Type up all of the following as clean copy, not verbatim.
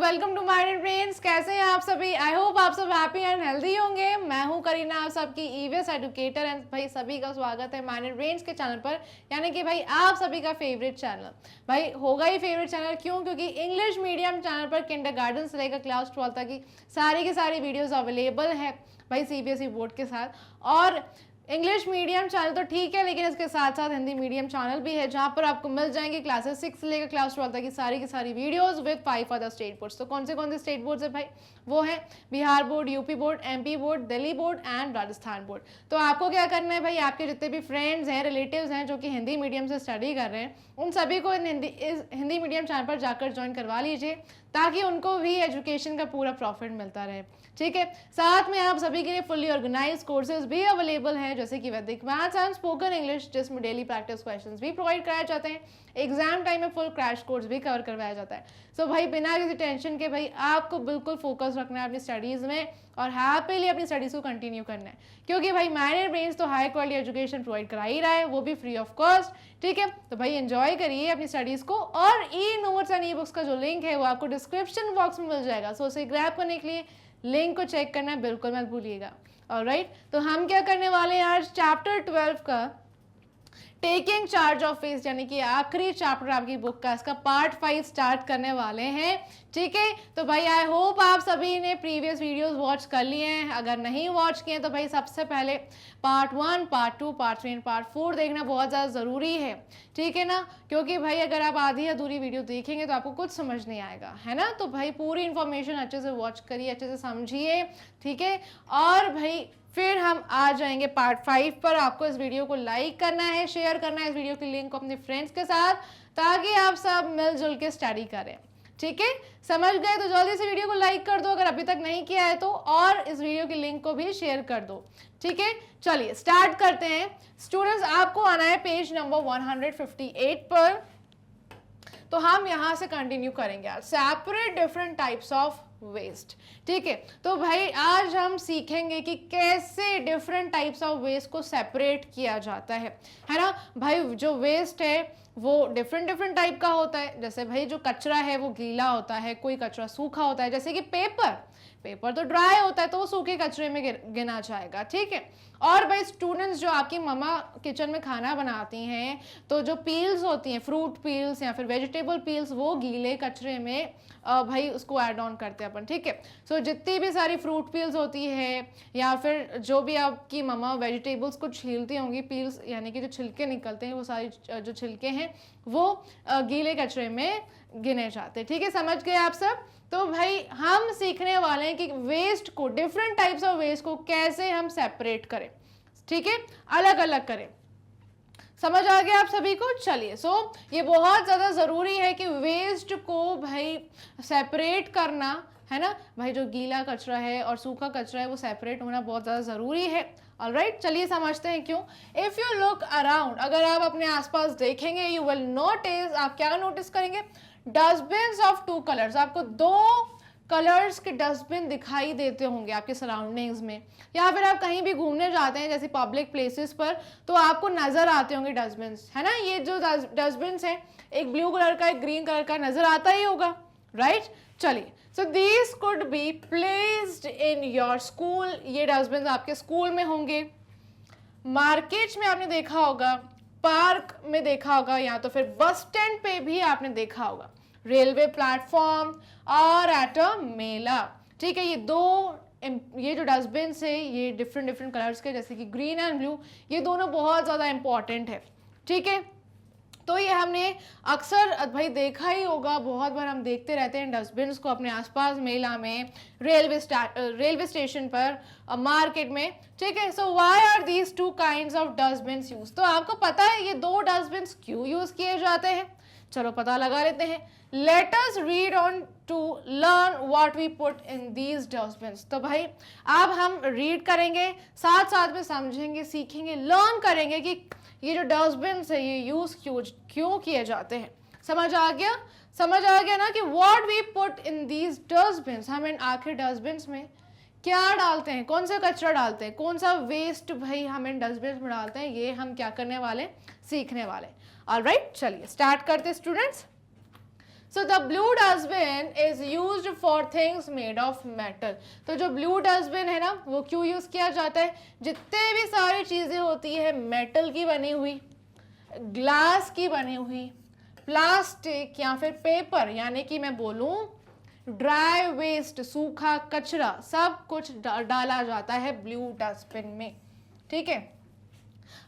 Welcome to mind brains. कैसे हैं आप सभी? आई होप आप सब हैप्पी एंड हेल्दी होंगे। मैं हूं करीना, आप सबकी ईवीएस एजुकेटर एंड भाई सभी का स्वागत है माइंड ब्रेन्स के चैनल पर, यानी कि भाई आप सभी का फेवरेट चैनल। भाई होगा ही फेवरेट चैनल, क्यों? क्योंकि इंग्लिश मीडियम चैनल पर किंडरगार्टन से लेकर क्लास 12 तक की सारी वीडियोज अवेलेबल है भाई सीबीएसई बोर्ड के साथ। और इंग्लिश मीडियम चैनल तो ठीक है, लेकिन इसके साथ साथ हिंदी मीडियम चैनल भी है, जहां पर आपको मिल जाएंगे क्लासेस 6 से लेकर क्लास 12 तक की सारी videos with 5 other state boards. तो कौन से स्टेट बोर्ड्स है भाई? वो है Bihar board, UP board, MP board, Delhi board and Rajasthan board. तो आपको क्या करना है भाई, आपके जितने भी फ्रेंड्स हैं, रिलेटिव्स हैं जो कि हिंदी मीडियम से स्टडी कर रहे हैं, उन सभी को हिंदी मीडियम चैनल पर जाकर ज्वाइन करवा लीजिए, ताकि उनको भी एजुकेशन का पूरा प्रॉफिट मिलता रहे। ठीक है, साथ में आप सभी के लिए फुल्ली ऑर्गेनाइज कोर्सेज भी अवेलेबल हैं, जैसे कि वैदिक मैथ्स एंड स्पोकन इंग्लिश, जिसमें डेली प्रैक्टिस क्वेश्चंस भी प्रोवाइड कराए जाते हैं। एग्जाम टाइम में फुल क्रैश कोर्स भी कवर करवाया जाता है। सो भाई बिना किसी टेंशन के भाई आपको बिल्कुल फोकस रखना है अपनी स्टडीज में और हैप्पीली अपनी स्टडीज को कंटिन्यू करना है, क्योंकि भाई माइंड ब्रेन्स तो हाई क्वालिटी एजुकेशन प्रोवाइड करा ही रहा है, वो भी फ्री ऑफ कॉस्ट। ठीक है, तो भाई एंजॉय करिए अपनी स्टडीज को। और e notes and e books का जो लिंक है वो आपको डिस्क्रिप्शन बॉक्स में मिल जाएगा। सो उसे ग्रैब करने के लिए लिंक को चेक करना बिल्कुल मत भूलिएगा। ऑलराइट, तो हम क्या करने वाले हैं आज चैप्टर 12 का टेकिंग चार्ज ऑफ फेस, यानी कि आखिरी चैप्टर आपकी बुक का, इसका पार्ट 5 स्टार्ट करने वाले हैं। ठीक है, तो भाई आई होप आप सभी ने प्रीवियस वीडियोस वॉच कर लिए हैं। अगर नहीं वॉच किए तो भाई सबसे पहले part 1, part 2, part 3 and part 4 देखना बहुत ज़्यादा ज़रूरी है। ठीक है ना, क्योंकि भाई अगर आप आधी अधूरी वीडियो देखेंगे तो आपको कुछ समझ नहीं आएगा, है ना। तो भाई पूरी इन्फॉर्मेशन अच्छे से वॉच करिए, अच्छे से समझिए। ठीक है, और भाई फिर हम आ जाएंगे पार्ट 5 पर। आपको इस वीडियो को लाइक करना है, शेयर करना है इस वीडियो की लिंक को अपने फ्रेंड्स के साथ, ताकि आप सब मिलजुल के स्टडी करें। ठीक है, समझ गए? तो जल्दी से वीडियो को लाइक कर दो अगर अभी तक नहीं किया है तो, और इस वीडियो की लिंक को भी शेयर कर दो। ठीक है, चलिए स्टार्ट करते हैं। स्टूडेंट्स, आपको आना है पेज नंबर 158 पर। तो हम यहां से कंटिन्यू करेंगे आज separate different types of waste. ठीक है, तो भाई आज हम सीखेंगे कि कैसे डिफरेंट टाइप्स ऑफ वेस्ट को सेपरेट किया जाता है ना। भाई जो वेस्ट है वो डिफरेंट टाइप का होता है। जैसे भाई जो कचरा है वो गीला होता है, कोई कचरा सूखा होता है, जैसे कि पेपर तो ड्राई होता है तो वो सूखे कचरे में गिना जाएगा। ठीक है, और भाई स्टूडेंट्स, जो आपकी मम्मा किचन में खाना बनाती हैं, तो जो पील्स होती हैं, फ्रूट पील्स या फिर वेजिटेबल पील्स, वो गीले कचरे में भाई उसको ऐड ऑन करते हैं अपन। ठीक है, सो जितनी भी सारी फ्रूट पील्स होती है या फिर जो भी आपकी मम्मा वेजिटेबल्स को छीलती होंगी, पील्स यानी कि जो छिलके निकलते हैं, वो सारी जो छिलके हैं वो गीले कचरे में गिने जाते हैं। ठीक है, समझ गए आप सब? तो भाई हम सीखने वाले हैं कि वेस्ट को, डिफरेंट टाइप्स ऑफ वेस्ट को कैसे हम सेपरेट करें। ठीक है, अलग अलग करें। समझ आ गया आप सभी को? चलिए, सो ये बहुत ज़्यादा ज़रूरी है कि वेस्ट को भाई सेपरेट करना, है ना भाई। जो गीला कचरा है और सूखा कचरा है वो सेपरेट होना बहुत ज़्यादा ज़रूरी है। ऑलराइट, चलिए समझते हैं क्यों। इफ़ यू लुक अराउंड, अगर आप अपने आसपास देखेंगे, यू विल नोटिस, आप क्या नोटिस करेंगे? Dustbin of 2 colours. आपको 2 कलर्स के डस्टबिन दिखाई देते होंगे आपके सराउंडिंग्स में, या फिर आप कहीं भी घूमने जाते हैं जैसे पब्लिक प्लेसेस पर, तो आपको नजर आते होंगे डस्टबिन, है ना। ये जो डस्टबिन है, एक ब्लू कलर का, एक ग्रीन कलर का, नजर आता ही होगा, राइट। चलिए, so these could be placed in your school. ये डस्टबिन आपके स्कूल में होंगे, मार्केट में आपने देखा होगा, पार्क में देखा होगा, या तो फिर बस स्टैंड पे भी आपने देखा होगा, रेलवे प्लेटफॉर्म और एट अ मेला। ठीक है, ये जो डस्टबिन है ये डिफरेंट कलर्स के, जैसे कि ग्रीन एंड ब्लू, ये दोनों बहुत ज़्यादा इंपॉर्टेंट है। ठीक है, तो ये हमने अक्सर भाई देखा ही होगा, बहुत बार हम देखते रहते हैं डस्टबिन को अपने आसपास, मेला में, रेलवे स्टेशन पर, मार्केट में। ठीक है, so why are these 2 kinds of dustbin use? तो आपको पता है ये 2 डस्टबिन क्यों यूज किए जाते हैं? चलो पता लगा लेते हैं। Let us read on to learn what we put in these dustbins। तो भाई अब हम रीड करेंगे, साथ साथ में समझेंगे, सीखेंगे, लर्न करेंगे कि ये जो डस्टबिन है ये यूज क्यों किए जाते हैं। समझ आ गया ना कि what we put in these dustbins, हम इन आखिर डस्टबिन में क्या डालते हैं, कौन सा कचरा डालते हैं, कौन सा वेस्ट भाई हम इन डस्टबिन में डालते हैं, ये हम क्या करने वाले, सीखने वाले। ऑलराइट, चलिए स्टार्ट करते students. So the blue dustbin is used for things made of metal. तो जो ब्लू डस्टबिन है ना, वो क्यों यूज किया जाता है? जितने भी सारी चीजें होती है मेटल की बनी हुई, ग्लास की बनी हुई, प्लास्टिक या फिर पेपर, यानी कि मैं बोलूं ड्राई वेस्ट, सूखा कचरा, सब कुछ डाला जाता है ब्लू डस्टबिन में। ठीक है,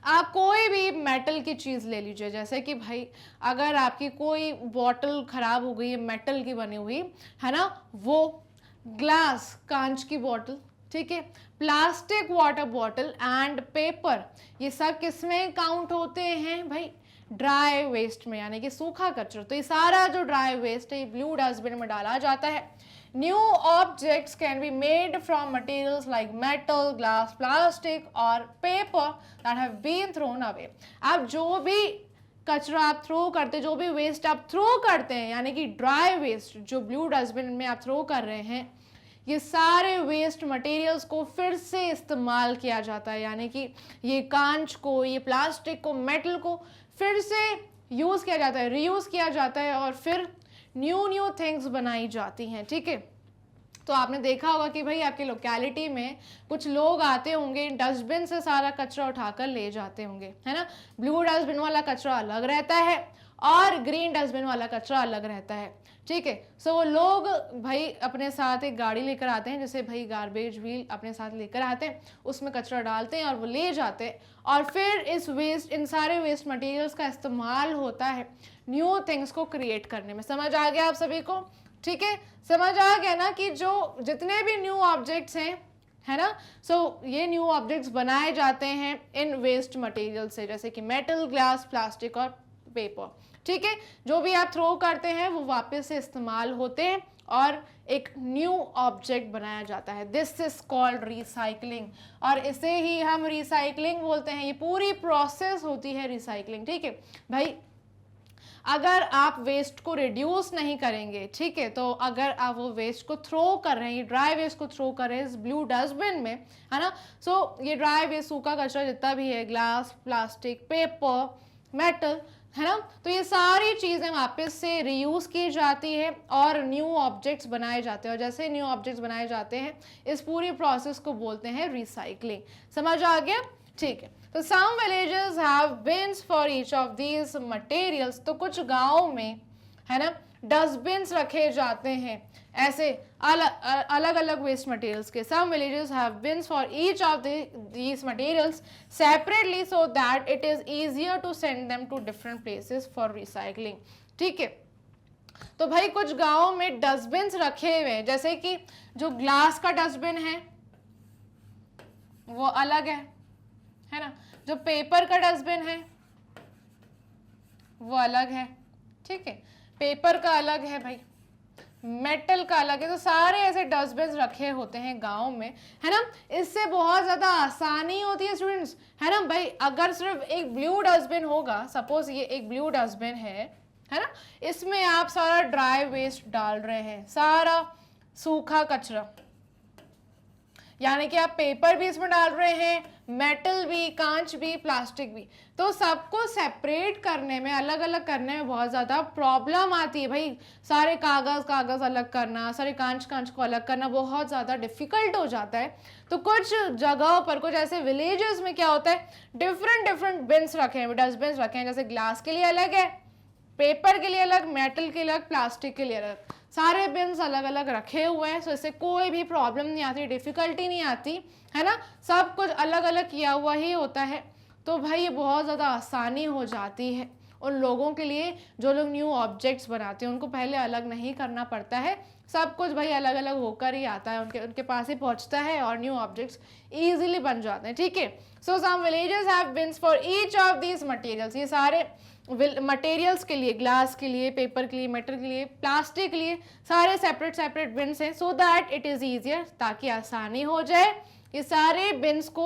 आप कोई भी मेटल की चीज़ ले लीजिए, जैसे कि भाई अगर आपकी कोई बॉटल खराब हो गई है, मेटल की बनी हुई है ना, वो ग्लास, कांच की बॉटल, ठीक है, plastic water bottle and paper, ये सब किस में काउंट होते हैं भाई? ड्राई वेस्ट में, यानी कि सूखा कचरा। तो ये सारा जो ड्राई वेस्ट है, ये ब्लू डस्टबिन में डाला जाता है। New objects can be made from materials like metal, glass, plastic और paper that have been thrown away. आप जो भी कचरा आप थ्रो करते, जो भी वेस्ट आप थ्रो करते हैं, यानी कि ड्राई वेस्ट जो ब्लू डस्टबिन में आप थ्रो कर रहे हैं, ये सारे वेस्ट मटेरियल्स को फिर से इस्तेमाल किया जाता है, यानी कि ये कांच को, ये प्लास्टिक को, मेटल को फिर से यूज़ किया जाता है, रीयूज़ किया जाता है और फिर न्यू थिंग्स बनाई जाती हैं। ठीक है, तो आपने देखा होगा कि भाई आपकी लोकेलिटी में कुछ लोग आते होंगे, डस्टबिन से सारा कचरा उठाकर ले जाते होंगे, है ना। ब्लू डस्टबिन वाला कचरा अलग रहता है और ग्रीन डस्टबिन वाला कचरा अलग रहता है। ठीक है, सो वो लोग भाई अपने साथ एक गाड़ी लेकर आते हैं, जैसे भाई गार्बेज व्हील अपने साथ लेकर आते हैं, उसमें कचरा डालते हैं और वो ले जाते हैं, और फिर इन सारे वेस्ट मटेरियल्स का इस्तेमाल होता है न्यू थिंग्स को क्रिएट करने में। समझ आ गया आप सभी को? ठीक है, समझ आ गया ना कि जो जितने भी न्यू ऑब्जेक्ट्स हैं, है ना, सो ये न्यू ऑब्जेक्ट्स बनाए जाते हैं इन वेस्ट मटेरियल से, जैसे कि मेटल, ग्लास, प्लास्टिक और पेपर। ठीक है, जो भी आप थ्रो करते हैं वो वापस से इस्तेमाल होते हैं और एक न्यू ऑब्जेक्ट बनाया जाता है। दिस इज कॉल्ड रिसाइकलिंग, और इसे ही हम रिसाइकलिंग बोलते हैं। ये पूरी प्रोसेस होती है रिसाइकलिंग। ठीक है भाई, अगर आप वेस्ट को रिड्यूस नहीं करेंगे, ठीक है, तो अगर आप वो वेस्ट को थ्रो कर रहे हैं, ड्राई वेस्ट को थ्रो कर रहे हैं इस ब्लू डस्टबिन में, है ना, सो ये ड्राई वेस्ट, सूखा कचरा जितना भी है, ग्लास, प्लास्टिक, पेपर, मेटल, है ना, तो ये सारी चीज़ें वापस से रीयूज की जाती है और न्यू ऑब्जेक्ट्स बनाए जाते हैं। और जैसे न्यू ऑब्जेक्ट्स बनाए जाते हैं, इस पूरी प्रोसेस को बोलते हैं रिसाइकलिंग। समझ आ गया? ठीक है, तो some villages have bins for each of these materials. तो कुछ गाँव में, है ना, डस्टबिन्स रखे जाते हैं ऐसे अलग अलग वेस्ट मटेरियल्स के। Some villages have bins for each of these materials separately so that it is easier to send them to different places for recycling. ठीक है, तो भाई कुछ गाँव में डस्टबिन्स रखे हुए हैं, जैसे कि जो ग्लास का डस्टबिन है वो अलग है ना, जो पेपर का डस्टबिन है वो अलग है। ठीक है, पेपर का अलग है भाई, मेटल का अलग है। तो सारे ऐसे डस्टबिन रखे होते हैं गांव में, है ना। इससे बहुत ज़्यादा आसानी होती है स्टूडेंट्स, है ना भाई। अगर सिर्फ एक ब्लू डस्टबिन होगा, सपोज ये एक ब्लू डस्टबिन है ना, इसमें आप सारा ड्राई वेस्ट डाल रहे हैं, सारा सूखा कचरा, यानी कि आप पेपर भी इसमें डाल रहे हैं, मेटल भी, कांच भी, प्लास्टिक भी, तो सबको सेपरेट करने में, अलग अलग करने में बहुत ज़्यादा प्रॉब्लम आती है भाई। सारे कागज़ अलग करना, सारे कांच को अलग करना बहुत ज़्यादा डिफिकल्ट हो जाता है। तो कुछ जगहों पर, कुछ ऐसे विलेजेस में क्या होता है, डिफरेंट बिन्स रखे हैं, डस्टबिन रखे हैं, जैसे ग्लास के लिए अलग है, पेपर के लिए अलग, मेटल के लिए अलग, प्लास्टिक के लिए अलग, सारे बिन्स अलग अलग रखे हुए हैं। सो इससे कोई भी प्रॉब्लम नहीं आती, डिफिकल्टी नहीं आती, है ना, सब कुछ अलग अलग किया हुआ ही होता है। तो भाई ये बहुत ज़्यादा आसानी हो जाती है उन लोगों के लिए जो लोग न्यू ऑब्जेक्ट्स बनाते हैं, उनको पहले अलग नहीं करना पड़ता है, सब कुछ भाई अलग अलग होकर ही आता है, उनके पास ही पहुंचता है और न्यू ऑब्जेक्ट्स ईजिली बन जाते हैं। ठीक है, so some villages have bins for each of these materials. ये सारे मटेरियल्स के लिए, ग्लास के लिए, पेपर के लिए, मेटल के लिए, प्लास्टिक के लिए, सारे सेपरेट बिन्स हैं, सो दैट इट इज़ ईजियर, ताकि आसानी हो जाए ये सारे बिन्स को,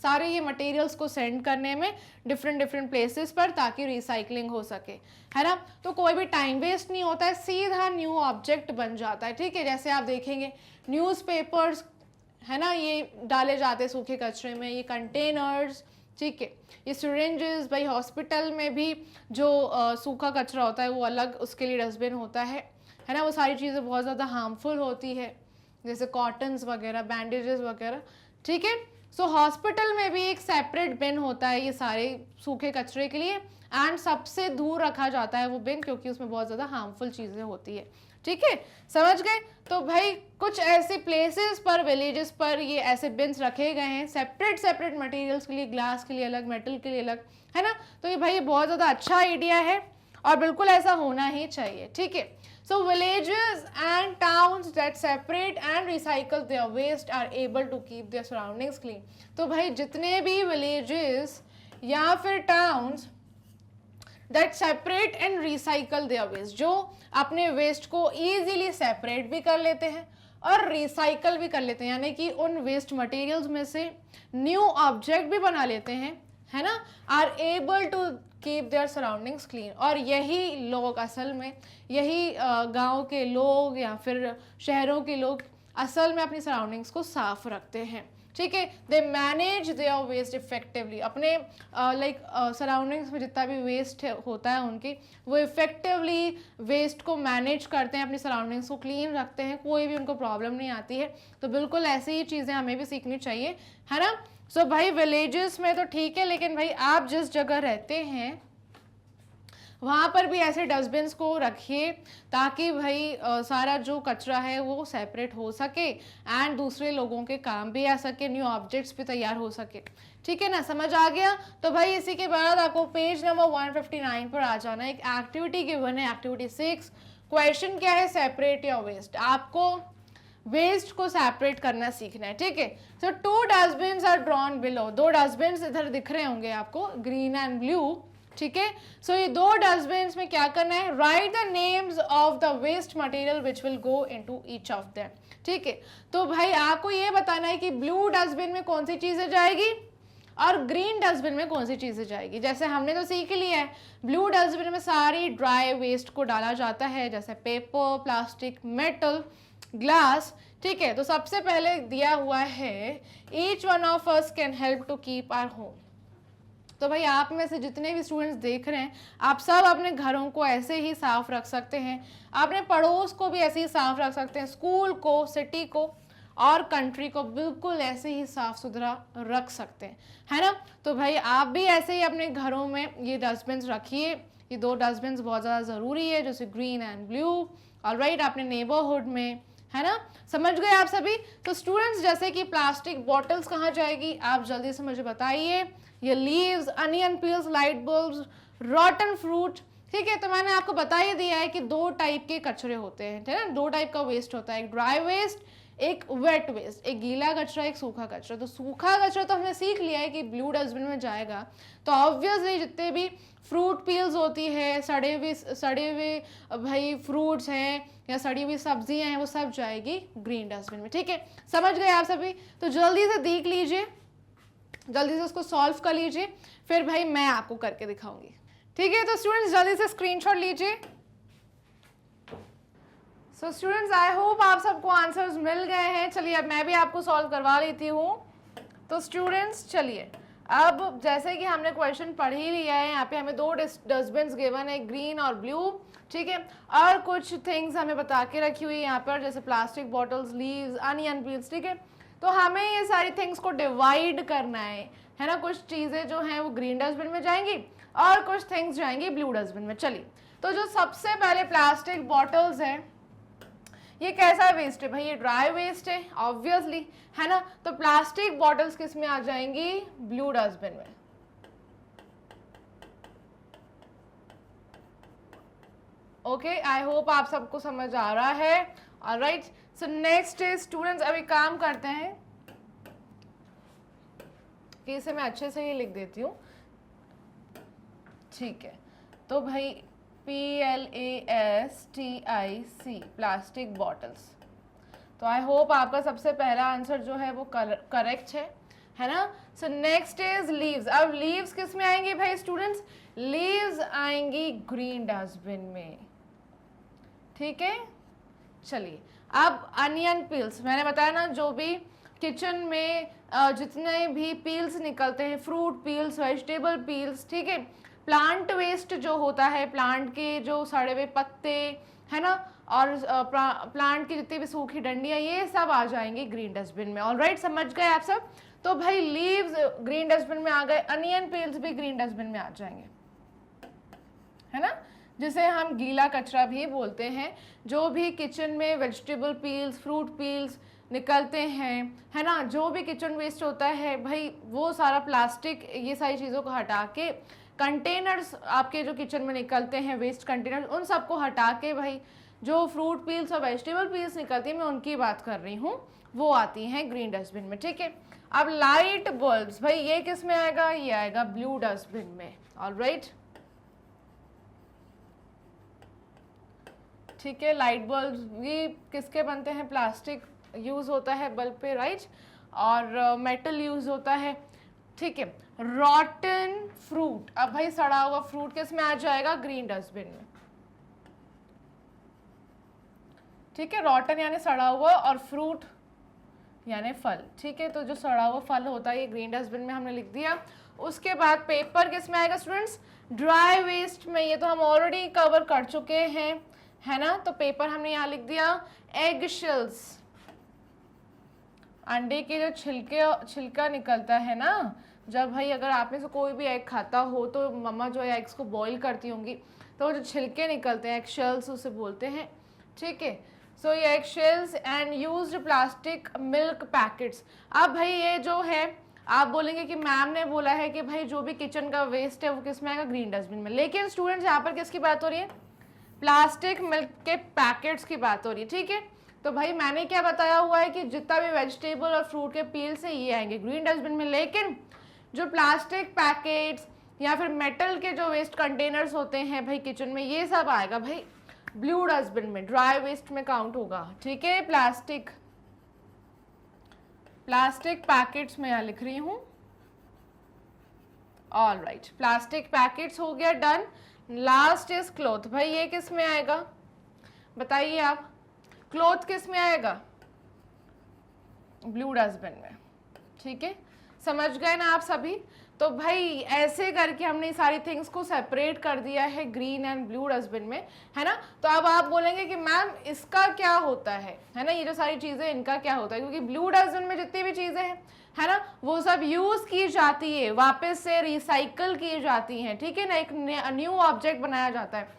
सारे ये मटेरियल्स को सेंड करने में डिफरेंट प्लेसेस पर, ताकि रिसाइकलिंग हो सके, है ना। तो कोई भी टाइम वेस्ट नहीं होता है, सीधा न्यू ऑब्जेक्ट बन जाता है। ठीक है, जैसे आप देखेंगे न्यूज़पेपर्स, है ना, ये डाले जाते हैं सूखे कचरे में, ये कंटेनर्स, ठीक है। ये सिरिंजेस, भाई हॉस्पिटल में भी जो सूखा कचरा होता है वो अलग उसके लिए डस्टबिन होता है ना। वो सारी चीज़ें बहुत ज़्यादा हार्मफुल होती है, जैसे कॉटन्स वगैरह, बैंडेजेस वगैरह, ठीक है। सो हॉस्पिटल में भी एक सेपरेट बिन होता है ये सारे सूखे कचरे के लिए, एंड सबसे दूर रखा जाता है वो बिन, क्योंकि उसमें बहुत ज़्यादा हार्मफुल चीज़ें होती है, ठीक है, समझ गए। तो भाई कुछ ऐसे प्लेसेस पर, विलेजेस पर ये ऐसे बिन्स रखे गए हैं सेपरेट सेपरेट मटेरियल्स के लिए, ग्लास के लिए अलग, मेटल के लिए अलग, है ना। तो ये भाई बहुत ज़्यादा अच्छा आइडिया है और बिल्कुल ऐसा होना ही चाहिए, ठीक है। So villages and towns that separate and recycle their waste are able to keep their surroundings clean. तो भाई जितने भी villages या फिर towns that separate and recycle their waste, जो अपने waste को easily separate भी कर लेते हैं और recycle भी कर लेते हैं, यानी कि उन waste materials में से new object भी बना लेते हैं, है ना, are able to keep their surroundings clean. और यही लोग असल में, यही गांव के लोग या फिर शहरों के लोग असल में अपनी सराउंडिंग्स को साफ रखते हैं, ठीक है। They manage their waste effectively, अपने लाइक सराउंडिंग्स में जितना भी वेस्ट होता है उनकी, वो इफेक्टिवली वेस्ट को मैनेज करते हैं, अपनी सराउंडिंग्स को क्लीन रखते हैं, कोई भी उनको प्रॉब्लम नहीं आती है। तो बिल्कुल ऐसी ही चीज़ें हमें भी सीखनी चाहिए, है ना। सो भाई विलेजेस में तो ठीक है, लेकिन भाई आप जिस जगह रहते हैं वहाँ पर भी ऐसे डस्टबिन्स को रखिए ताकि भाई सारा जो कचरा है वो सेपरेट हो सके एंड दूसरे लोगों के काम भी आ सके, न्यू ऑब्जेक्ट्स भी तैयार हो सके, ठीक है ना, समझ आ गया। तो भाई इसी के बाद आपको पेज नंबर 159 पर आ जाना है। एक एक्टिविटी गिवन है, एक्टिविटी 6। क्वेश्चन क्या है, सेपरेट योर वेस्ट। आपको वेस्ट को सेपरेट करना सीखना है, ठीक है। So 2 dustbins are drawn below, 2 dustbins इधर दिख रहे होंगे आपको, ग्रीन एंड ब्लू, ठीक है। सो ये 2 डस्टबिन्स में क्या करना है, write the names of the waste material which will go into each of them, ठीक है। तो भाई आपको ये बताना है कि ब्लू डस्टबिन में कौन सी चीजें जाएगी और ग्रीन डस्टबिन में कौन सी चीजें जाएगी। जैसे हमने तो सीख लिया है, ब्लू डस्टबिन में सारी ड्राई वेस्ट को डाला जाता है, जैसे पेपर, प्लास्टिक, मेटल, ग्लास, ठीक है। तो सबसे पहले दिया हुआ है each one of us can help to keep our home. तो भाई आप में से जितने भी स्टूडेंट्स देख रहे हैं, आप सब अपने घरों को ऐसे ही साफ रख सकते हैं, अपने पड़ोस को भी ऐसे ही साफ रख सकते हैं, स्कूल को, सिटी को और कंट्री को बिल्कुल ऐसे ही साफ सुथरा रख सकते हैं, है ना। तो भाई आप भी ऐसे ही अपने घरों में ये डस्टबिन्स रखिए। ये 2 डस्टबिन्स बहुत ज़्यादा ज़रूरी है, जैसे ग्रीन एंड ब्लू, ऑलराइट, अपने नेबरहुड में, है ना, समझ गए आप सभी। तो स्टूडेंट्स जैसे कि प्लास्टिक बॉटल्स कहाँ जाएगी, आप जल्दी से मुझे बताइए। ये leaves, onion peels, light bulbs, रॉटन fruit, ठीक है। तो मैंने आपको बता ही दिया है कि 2 टाइप के कचरे होते हैं, ठीक है ना, 2 टाइप का वेस्ट होता है, एक ड्राई वेस्ट, एक वेट वेस्ट, एक गीला कचरा, एक सूखा कचरा। तो सूखा कचरा तो हमने सीख लिया है कि ब्लू डस्टबिन में जाएगा। तो ऑब्वियसली जितने भी फ्रूट पील्स होती है, सड़े हुए भाई फ्रूट्स हैं या सड़ी हुई सब्जियां हैं, वो सब जाएगी ग्रीन डस्टबिन में, ठीक है, समझ गए आप सभी। तो जल्दी से देख लीजिए, जल्दी से उसको सॉल्व कर लीजिए, फिर भाई मैं आपको करके दिखाऊंगी, ठीक है। तो स्टूडेंट्स जल्दी से स्क्रीनशॉट लीजिए। सो स्टूडेंट्स आई होप आप सबको आंसर्स मिल गए हैं। चलिए अब मैं भी आपको सॉल्व करवा लेती हूँ। तो स्टूडेंट्स चलिए, अब जैसे कि हमने क्वेश्चन पढ़ ही लिया है, यहाँ पे हमें 2 डस्टबिन्स गिवन है, ग्रीन और ब्लू, ठीक है, और कुछ थिंग्स हमें बता के रखी हुई है यहाँ पर, जैसे plastic bottles, leaves, onion peels, ठीक है। तो हमें ये सारी थिंग्स को डिवाइड करना है ना। कुछ चीज़ें जो हैं वो ग्रीन डस्टबिन में जाएंगी और कुछ थिंग्स जाएंगी ब्लू डस्टबिन में। चलिए, तो जो सबसे पहले प्लास्टिक बॉटल्स है, ये कैसा वेस्ट है भाई, ये ड्राई वेस्ट है ऑब्वियसली, है ना। तो प्लास्टिक बॉटल्स किस में आ जाएंगी, ब्लू डस्टबिन में। ओके, आई होप आप सबको समझ आ रहा है। Alright, so next is students, अभी काम करते हैं कि इसे मैं अच्छे से ही लिख देती हूँ, ठीक है। तो भाई PLASTIC, प्लास्टिक बॉटल्स। तो आई होप आपका सबसे पहला आंसर जो है वो करेक्ट है ना। So next is leaves. अब लीव्स किस में आएंगे भाई स्टूडेंट्स, लीव्स आएंगी ग्रीन डस्टबिन में, ठीक है। चलिए अब अनियन पील्स, मैंने बताया ना, जो भी किचन में जितने भी पील्स निकलते हैं, फ्रूट पील्स, वेजिटेबल पील्स, ठीक है, प्लांट वेस्ट जो होता है, प्लांट के जो सड़े हुए पत्ते है ना, और प्लांट की जितनी भी सूखी डंडियां, ये सब आ जाएंगे ग्रीन डस्टबिन में। ऑलराइट, समझ गए आप सब? तो भाई लीव्स ग्रीन डस्टबिन में आ गए, अनियन पील्स भी ग्रीन डस्टबिन में आ जाएंगे, है ना, जिसे हम गीला कचरा भी बोलते हैं। जो भी किचन में वेजिटेबल पील्स, फ्रूट पील्स निकलते हैं, है ना, जो भी किचन वेस्ट होता है भाई, वो सारा प्लास्टिक, ये सारी चीज़ों को हटा के, कंटेनर्स आपके जो किचन में निकलते हैं वेस्ट कंटेनर्स, उन सबको हटा के भाई जो फ्रूट पील्स और वेजिटेबल पील्स निकलती है, मैं उनकी बात कर रही हूँ, वो आती हैं ग्रीन डस्टबिन में, ठीक है। अब लाइट बल्ब्स, भाई ये किस में आएगा? ये आएगा ब्लू डस्टबिन में। ऑलराइट, ठीक है। लाइट बल्ब ये किसके बनते हैं? प्लास्टिक यूज होता है बल्ब पे, राइट, और मेटल यूज होता है, ठीक है। रॉटन फ्रूट, अब भाई सड़ा हुआ फ्रूट किस में आ जाएगा? ग्रीन डस्टबिन में, ठीक है। रॉटन यानी सड़ा हुआ, और फ्रूट यानी फल, ठीक है। तो जो सड़ा हुआ फल होता है ये ग्रीन डस्टबिन में हमने लिख दिया। उसके बाद पेपर किस में आएगा स्टूडेंट्स? ड्राई वेस्ट में। ये तो हम ऑलरेडी कवर कर चुके हैं, है ना, तो पेपर हमने यहाँ लिख दिया। एग शेल्स, अंडे के जो छिलका निकलता है ना, जब भाई अगर आप में से कोई भी एग खाता हो तो मम्मा जो है एग्स को बॉईल करती होंगी, तो जो छिलके निकलते हैं एग शेल्स उसे बोलते हैं, ठीक है। सो ये egg shells and used plastic milk packets. अब भाई ये जो है, आप बोलेंगे कि मैम ने बोला है कि भाई जो भी किचन का वेस्ट है वो किस में आएगा? ग्रीन डस्टबिन में। लेकिन स्टूडेंट्स यहाँ पर किसकी बात हो रही है? प्लास्टिक मिल्क के पैकेट्स की बात हो रही है, ठीक है। तो भाई मैंने क्या बताया हुआ है कि जितना भी वेजिटेबल और फ्रूट के पील्स है ये आएंगे ग्रीन डस्टबिन में, लेकिन जो प्लास्टिक पैकेट्स या फिर मेटल के जो वेस्ट कंटेनर्स होते हैं भाई किचन में, ये सब आएगा भाई ब्लू डस्टबिन में, ड्राई वेस्ट में काउंट होगा, ठीक है। प्लास्टिक पैकेट्स में यहाँ लिख रही हूँ। ऑलराइट, प्लास्टिक पैकेट्स हो गया, डन। लास्ट इज क्लॉथ, भाई ये किस में आएगा? बताइए आप, क्लॉथ किस में आएगा? ब्लू डस्टबिन में, ठीक है। समझ गए ना आप सभी? तो भाई ऐसे करके हमने सारी थिंग्स को सेपरेट कर दिया है ग्रीन एंड ब्लू डस्टबिन में, है ना। तो अब आप बोलेंगे कि मैम इसका क्या होता है ना, ये जो सारी चीज़ें इनका क्या होता है? क्योंकि ब्लू डस्टबिन में जितनी भी चीज़ें हैं, है ना, वो सब यूज़ की जाती है, वापस से रिसाइकल की जाती हैं, ठीक है ना। एक न्यू ऑब्जेक्ट बनाया जाता है,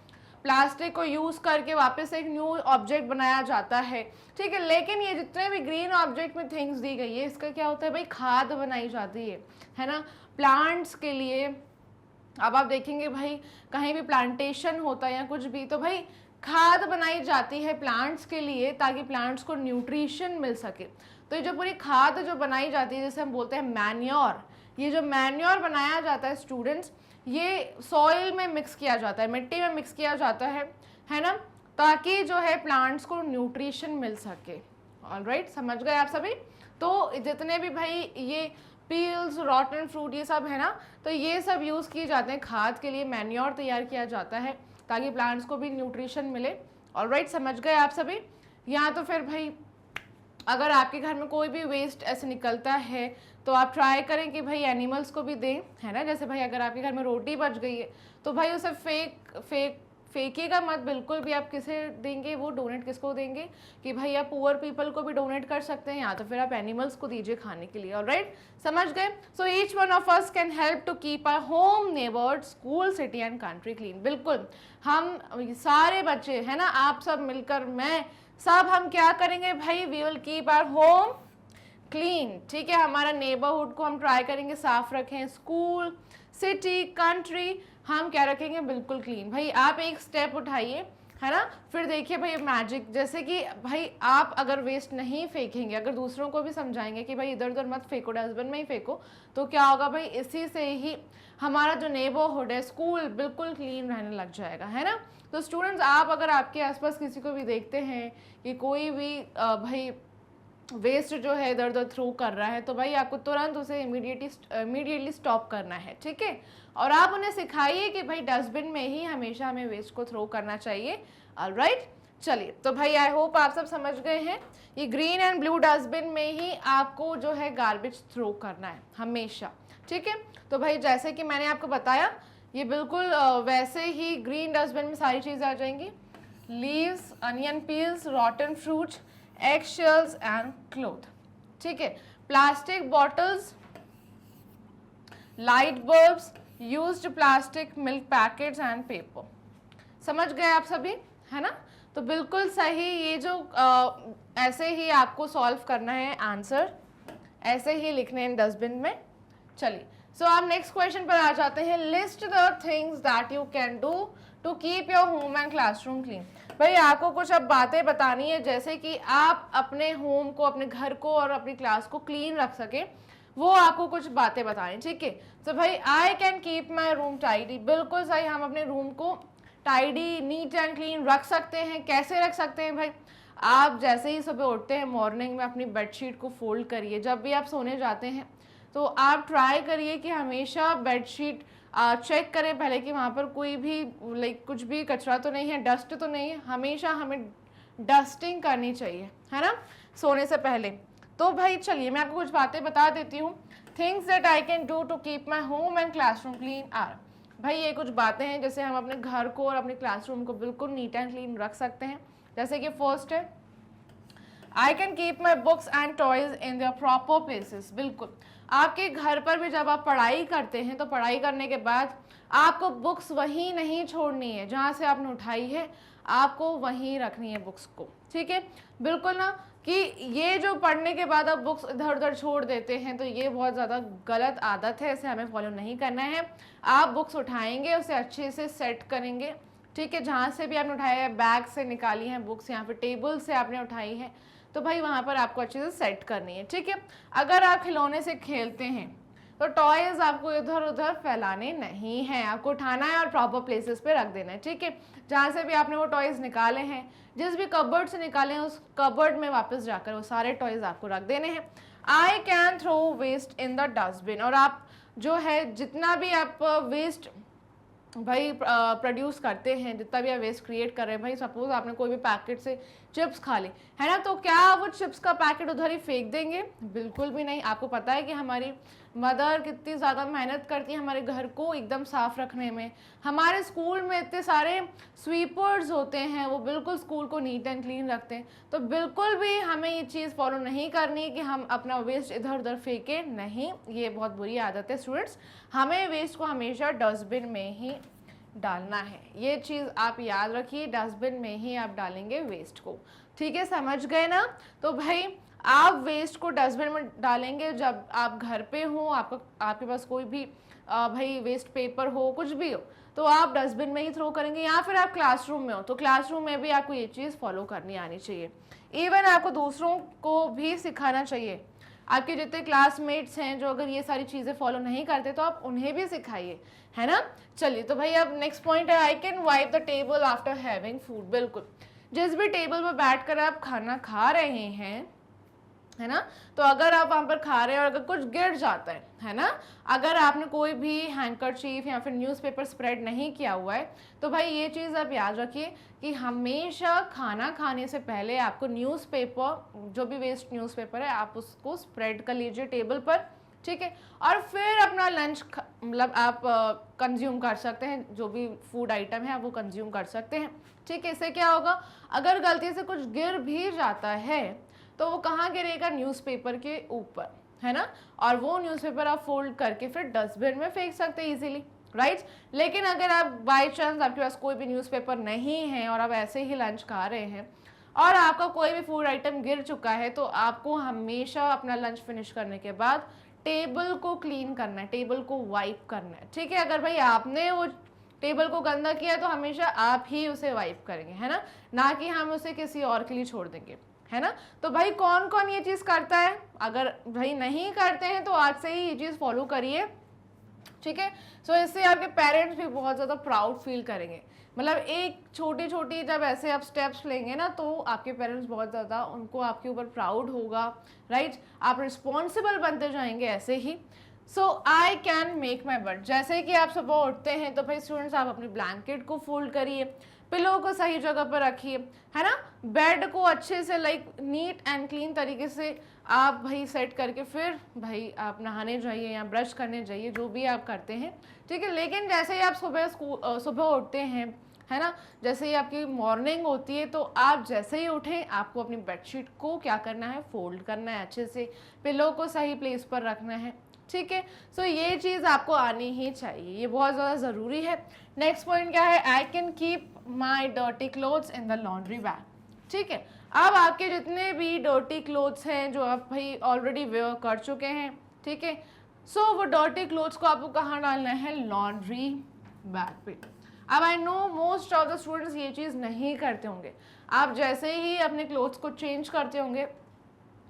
प्लास्टिक को यूज़ करके वापस एक न्यू ऑब्जेक्ट बनाया जाता है, ठीक है। लेकिन ये जितने भी ग्रीन ऑब्जेक्ट में थिंग्स दी गई है, इसका क्या होता है भाई? खाद बनाई जाती है ना, प्लांट्स के लिए। अब आप देखेंगे भाई कहीं भी प्लांटेशन होता है या कुछ भी, तो भाई खाद बनाई जाती है प्लांट्स के लिए, ताकि प्लांट्स को न्यूट्रिशन मिल सके। तो ये जो पूरी खाद जो बनाई जाती है, जैसे हम बोलते हैं मैन्योर, ये जो मैन्योर बनाया जाता है स्टूडेंट्स, ये सॉइल में मिक्स किया जाता है, मिट्टी में मिक्स किया जाता है ना, ताकि जो है प्लांट्स को न्यूट्रिशन मिल सके। ऑलराइट, समझ गए आप सभी? तो जितने भी भाई ये पील्स, रॉटन फ्रूट, ये सब है ना, तो ये सब यूज़ किए जाते हैं खाद के लिए, मैन्योर तैयार किया जाता है ताकि प्लांट्स को भी न्यूट्रिशन मिले। ऑलराइट, समझ गए आप सभी? या तो फिर भाई अगर आपके घर में कोई भी वेस्ट ऐसे निकलता है तो आप ट्राई करें कि भाई एनिमल्स को भी दें, है ना। जैसे भाई अगर आपके घर में रोटी बच गई है तो भाई उसे फेंकिएगा मत बिल्कुल भी। आप किसे देंगे? वो डोनेट किसको देंगे कि भाई आप पुअर पीपल को भी डोनेट कर सकते हैं, या तो फिर आप एनिमल्स को दीजिए खाने के लिए। ऑलराइट, समझ गए? So each one of us can help to keep our home, neighbours, school, city and country clean. बिल्कुल, हम सारे बच्चे, है ना, आप सब मिलकर, मैं सब, हम क्या करेंगे भाई? We will keep our home clean, ठीक है। हमारा नेबरहुड को हम ट्राई करेंगे साफ रखें, स्कूल, सिटी, कंट्री हम क्या रखेंगे? बिल्कुल क्लीन। भाई आप एक स्टेप उठाइए, है ना, फिर देखिए भाई मैजिक। जैसे कि भाई आप अगर वेस्ट नहीं फेंकेंगे, अगर दूसरों को भी समझाएंगे कि भाई इधर उधर मत फेंको, डस्टबिन में ही फेंको, तो क्या होगा भाई? इसी से ही हमारा जो नेबरहुड है, स्कूल, बिल्कुल क्लीन रहने लग जाएगा, है ना। तो स्टूडेंट्स, आप अगर आपके आसपास किसी को भी देखते हैं कि कोई भी भाई वेस्ट जो है इधर उधर थ्रो कर रहा है, तो भाई आपको तुरंत उसे इमीडिएटली स्टॉप करना है, ठीक है। और आप उन्हें सिखाइए कि भाई डस्टबिन में ही हमेशा हमें वेस्ट को थ्रो करना चाहिए। ऑलराइट, चलिए, तो भाई आई होप आप सब समझ गए हैं, ये ग्रीन एंड ब्लू डस्टबिन में ही आपको जो है गार्बेज थ्रो करना है हमेशा, ठीक है। तो भाई जैसे कि मैंने आपको बताया, ये बिल्कुल वैसे ही ग्रीन डस्टबिन में सारी चीज़ें आ जाएंगी, leaves, onion peels, रॉटन fruits, egg shells and cloth, ठीक है। Plastic bottles, light bulbs, used plastic milk packets and paper. समझ गए आप सभी, है ना। तो बिल्कुल सही, ये जो ऐसे ही आपको सॉल्व करना है आंसर, ऐसे ही लिखने हैं डस्टबिन में। चलिए, सो आप नेक्स्ट क्वेश्चन पर आ जाते हैं। List the things that you can do to keep your home and classroom clean. भाई आपको कुछ अब बातें बतानी है, जैसे कि आप अपने होम को, अपने घर को और अपनी क्लास को क्लीन रख सके, वो आपको कुछ बातें बतानी, ठीक है। तो भाई आई can keep my room tidy, बिल्कुल सही, हम अपने रूम को टाइडी, नीट एंड क्लीन रख सकते हैं। कैसे रख सकते हैं भाई, आप जैसे ही सुबह उठते हैं मॉर्निंग में अपनी बेडशीट को फोल्ड करिए। जब भी आप सोने जाते हैं तो आप ट्राई करिए कि हमेशा बेडशीट चेक करें पहले कि वहाँ पर कोई भी लाइक कुछ भी कचरा तो नहीं है, डस्ट तो नहीं है। हमेशा हमें डस्टिंग करनी चाहिए, है ना, सोने से पहले। तो भाई चलिए मैं आपको कुछ बातें बता देती हूँ। Things that I can do to keep my home and classroom clean are, भाई ये कुछ बातें हैं जैसे हम अपने घर को और अपने क्लासरूम को बिल्कुल नीट एंड क्लीन रख सकते हैं। जैसे कि फर्स्ट है, आई can keep my books and toys in their proper places. बिल्कुल, आपके घर पर भी जब आप पढ़ाई करते हैं तो पढ़ाई करने के बाद आपको बुक्स वहीं नहीं छोड़नी है जहाँ से आपने उठाई है, आपको वहीं रखनी है बुक्स को, ठीक है। बिल्कुल ना, कि ये जो पढ़ने के बाद आप बुक्स इधर उधर छोड़ देते हैं तो ये बहुत ज़्यादा गलत आदत है, इसे हमें फॉलो नहीं करना है। आप बुक्स उठाएंगे, उसे अच्छे से सेट करेंगे, ठीक है। जहाँ से भी आपने उठाया है, बैग से निकाली हैं बुक्स, यहाँ पे टेबल से आपने उठाई है, तो भाई वहाँ पर आपको अच्छे से सेट करनी है, ठीक है। अगर आप खिलौने से खेलते हैं तो टॉयज आपको इधर उधर फैलाने नहीं हैं, आपको उठाना है और प्रॉपर प्लेसेस पे रख देना है, ठीक है। जहाँ से भी आपने वो टॉयज निकाले हैं, जिस भी कबर्ड से निकाले हैं, उस कबर्ड में वापस जाकर वो सारे टॉयज आपको रख देने हैं। I can throw waste in the dustbin, और आप जो है जितना भी आप वेस्ट भाई प्रोड्यूस करते हैं, जितना भी आप वेस्ट क्रिएट कर रहे हैं, भाई सपोज आपने कोई भी पैकेट से चिप्स खा ली है ना, तो क्या वो चिप्स का पैकेट उधर ही फेंक देंगे? बिल्कुल भी नहीं। आपको पता है कि हमारी मदर कितनी ज़्यादा मेहनत करती है हमारे घर को एकदम साफ रखने में। हमारे स्कूल में इतने सारे स्वीपर्स होते हैं, वो बिल्कुल स्कूल को नीट एंड क्लीन रखते हैं। तो बिल्कुल भी हमें ये चीज़ फॉलो नहीं करनी है कि हम अपना वेस्ट इधर उधर फेंकें, नहीं, ये बहुत बुरी आदत है स्टूडेंट्स। हमें वेस्ट को हमेशा डस्टबिन में ही डालना है, ये चीज़ आप याद रखिए, डस्टबिन में ही आप डालेंगे वेस्ट को, ठीक है। समझ गए ना। तो भाई आप वेस्ट को डस्टबिन में डालेंगे जब आप घर पे हो, आपके पास कोई भी भाई वेस्ट पेपर हो, कुछ भी हो, तो आप डस्टबिन में ही थ्रो करेंगे। या फिर आप क्लासरूम में हो तो क्लासरूम में भी आपको ये चीज़ फॉलो करनी आनी चाहिए। इवन आपको दूसरों को भी सिखाना चाहिए। आपके जितने क्लासमेट्स हैं जो अगर ये सारी चीज़ें फॉलो नहीं करते तो आप उन्हें भी सिखाइए, है ना। चलिए, तो भाई अब नेक्स्ट पॉइंट है, I can wipe the table after having food. बिल्कुल, जिस भी टेबल पर बैठकर आप खाना खा रहे हैं, है ना, तो अगर आप वहाँ पर खा रहे हैं और अगर कुछ गिर जाता है ना, अगर आपने कोई भी हैंकरचीफ या फिर न्यूज़पेपर स्प्रेड नहीं किया हुआ है, तो भाई ये चीज़ आप याद रखिए कि हमेशा खाना खाने से पहले आपको न्यूज़पेपर, जो भी वेस्ट न्यूज़पेपर है, आप उसको स्प्रेड कर लीजिए टेबल पर, ठीक है। और फिर अपना लंच मतलब आप कंज्यूम कर सकते हैं, जो भी फूड आइटम है आप वो कंज्यूम कर सकते हैं, ठीक है। इससे क्या होगा, अगर गलती से कुछ गिर भी जाता है तो वो कहाँ गिरेगा, न्यूज़पेपर के ऊपर, है ना। और वो न्यूज़पेपर आप फोल्ड करके फिर डस्टबिन में फेंक सकते हैं इजीली, राइट। लेकिन अगर आप बाय चांस आपके पास कोई भी न्यूज़पेपर नहीं है और आप ऐसे ही लंच खा रहे हैं और आपका कोई भी फूड आइटम गिर चुका है, तो आपको हमेशा अपना लंच फिनिश करने के बाद टेबल को क्लीन करना है, टेबल को वाइप करना है, ठीक है। अगर भाई आपने वो टेबल को गंदा किया तो हमेशा आप ही उसे वाइप करेंगे, है ना कि हम उसे किसी और के लिए छोड़ देंगे, है ना। तो भाई कौन कौन ये चीज़ करता है, अगर भाई नहीं करते हैं तो आज से ही ये चीज़ फॉलो करिए, ठीक है। सो इससे आपके पेरेंट्स भी बहुत ज़्यादा प्राउड फील करेंगे। मतलब एक छोटी छोटी जब ऐसे आप स्टेप्स लेंगे ना, तो आपके पेरेंट्स बहुत ज़्यादा, उनको आपके ऊपर प्राउड होगा, राइट। आप रिस्पॉन्सिबल बनते जाएंगे ऐसे ही। So I can make my bed, जैसे कि आप सुबह उठते हैं तो भाई स्टूडेंट्स आप अपनी ब्लैंकेट को फोल्ड करिए, पिलो को सही जगह पर रखिए, है ना। बेड को अच्छे से लाइक नीट एंड क्लीन तरीके से आप भाई सेट करके फिर भाई आप नहाने जाइए या ब्रश करने जाइए, जो भी आप करते हैं, ठीक है। लेकिन जैसे ही आप सुबह उठते हैं, है ना, जैसे ही आपकी मॉर्निंग होती है, तो आप जैसे ही उठें आपको अपनी बेडशीट को क्या करना है, फोल्ड करना है अच्छे से, पिलो को सही प्लेस पर रखना है, ठीक है। सो ये चीज़ आपको आनी ही चाहिए, ये बहुत ज़्यादा ज़रूरी है। नेक्स्ट पॉइंट क्या है, आई can keep my dirty clothes in the laundry bag, ठीक है। अब आपके जितने भी डर्टी क्लोथ्स हैं जो आप भाई ऑलरेडी वेयर कर चुके हैं, ठीक है, सो वो डर्टी क्लोथ्स को आपको कहाँ डालना है, लॉन्ड्री बैग पे। अब I know most of the students ये चीज़ नहीं करते होंगे। आप जैसे ही अपने क्लोथ्स को चेंज करते होंगे,